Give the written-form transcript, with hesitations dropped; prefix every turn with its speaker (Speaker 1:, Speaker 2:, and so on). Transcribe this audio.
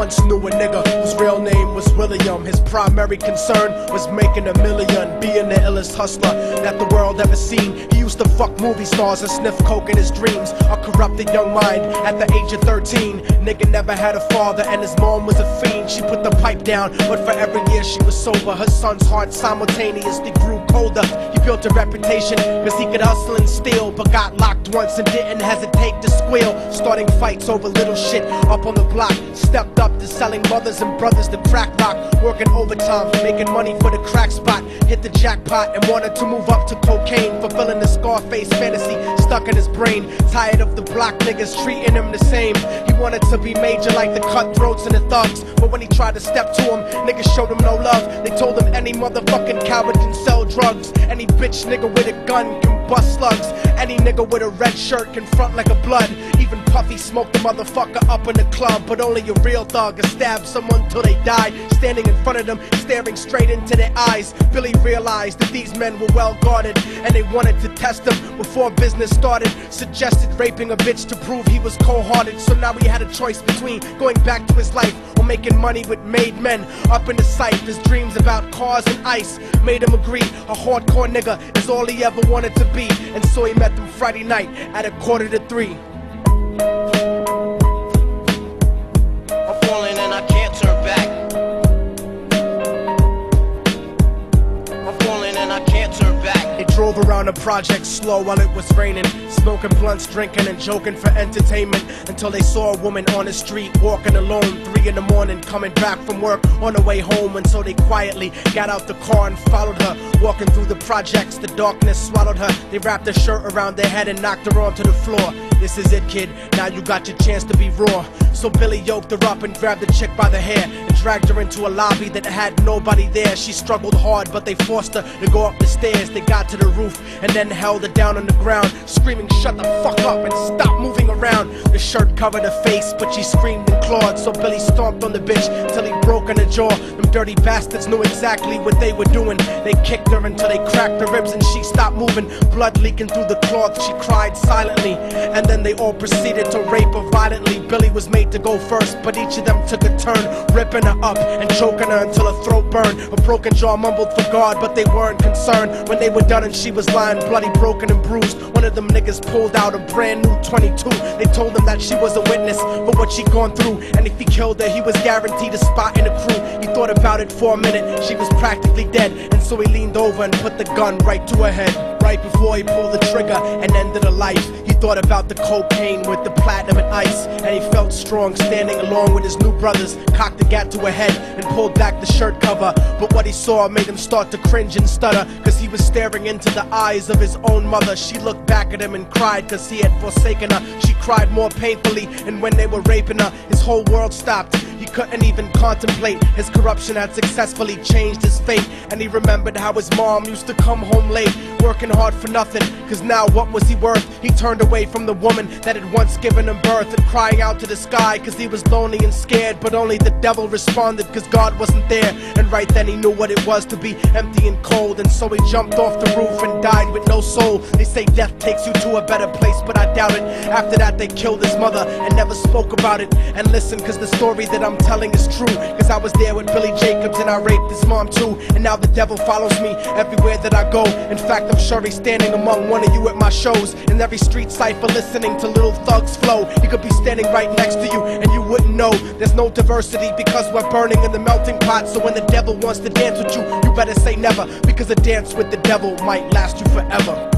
Speaker 1: once knew a nigga whose real name was William. His primary concern was making a million, being the illest hustler that the world ever seen. He used to fuck movie stars and sniff coke in his dreams. A corrupted young mind at the age of 13. Nigga never had a father and his mom was a fiend. She put the pipe down, but for every year she was sober, her son's heart simultaneously grew colder. He built a reputation cause he could hustle and steal, but got locked once and didn't hesitate to squeal. Starting fights over little shit up on the block. Stepped up to selling mothers and brothers to crack rock. Working overtime, making money for the crack spot. Hit the jackpot and wanted to move up to cocaine, fulfilling the Scarface fantasy stuck in his brain. Tired of the block niggas treating him the same. He wanted to be major like the cutthroats and the thugs, but when he tried to step to him, niggas showed him no love. They told him any motherfucking coward can sell drugs. Any bitch nigga with a gun can bust slugs. Any nigga with a red shirt can front like a blood. Even Puffy smoked the motherfucker up in the club, but only a real thug can stab someone till they die. Standing in front of them, staring straight into their eyes, Billy realized that these men were well guarded, and they wanted to test him before business started. Suggested raping a bitch to prove he was cold-hearted. So now he had a choice between going back to his life or making money with made men. Up in the sight, his dreams about cars and ice made him agree a hardcore nigga is all he ever wanted to be. And so he met them Friday night at 2:45.
Speaker 2: I'm falling and I can't turn back. I'm falling and I can't turn back.
Speaker 1: They drove around the project slow while it was raining, smoking blunts, drinking and joking for entertainment, until they saw a woman on the street walking alone, 3 in the morning, coming back from work on her way home. And so they quietly got out the car and followed her. Walking through the projects, the darkness swallowed her. They wrapped her shirt around their head and knocked her onto the floor. This is it, kid, now you got your chance to be raw. So Billy yoked her up and grabbed the chick by the hair and dragged her into a lobby that had nobody there. She struggled hard, but they forced her to go up the stairs. They got to the roof and then held her down on the ground, screaming, "Shut the fuck up and stop moving around." The shirt covered her face, but she screamed and clawed. So Billy stomped on the bitch till he broke in her jaw. Them dirty bastards knew exactly what they were doing. They kicked her until they cracked her ribs and she stopped moving. Blood leaking through the cloth, she cried silently. And then they all proceeded to rape her violently. Billy was made to go first, but each of them took a turn, ripping her up and choking her until her throat burned. Her broken jaw mumbled for God, but they weren't concerned. When they were done and she was lying bloody, broken and bruised, one of them niggas pulled out a brand new 22. They told him that she was a witness for what she'd gone through, and if he killed her, he was guaranteed a spot in the crew. He thought about it for a minute, she was practically dead, and so he leaned over and put the gun right to her head. Right before he pulled the trigger and ended her life, he thought about the cocaine with the platinum and ice, and he felt strong standing along with his new brothers. Cocked the gat to her head and pulled back the shirt cover, but what he saw made him start to cringe and stutter, cause he was staring into the eyes of his own mother. She looked back at him and cried cause he had forsaken her. She cried more painfully, and when they were raping her, his whole world stopped. He couldn't even contemplate. His corruption had successfully changed his fate, and he remembered how his mom used to come home late, working hard for nothing, cause now what was he worth? He turned away from the woman that had once given him birth, and crying out to the sky cause he was lonely and scared, but only the devil responded cause God wasn't there. And right then he knew what it was to be empty and cold, and so he jumped off the roof and died with no soul. They say death takes you to a better place, but I doubt it. After that they killed his mother and never spoke about it. And listen, cause the story that I'm telling is true, cause I was there with Billy Jacobs and I raped his mom too. And now the devil follows me everywhere that I go. In fact, I'm sure he's standing among one of you at my shows, in every street cipher listening to Little Thug's flow. He could be standing right next to you and you wouldn't know. There's no diversity because we're burning in the melting pot. So when the devil wants to dance with you, you better say never, because a dance with the devil might last you forever.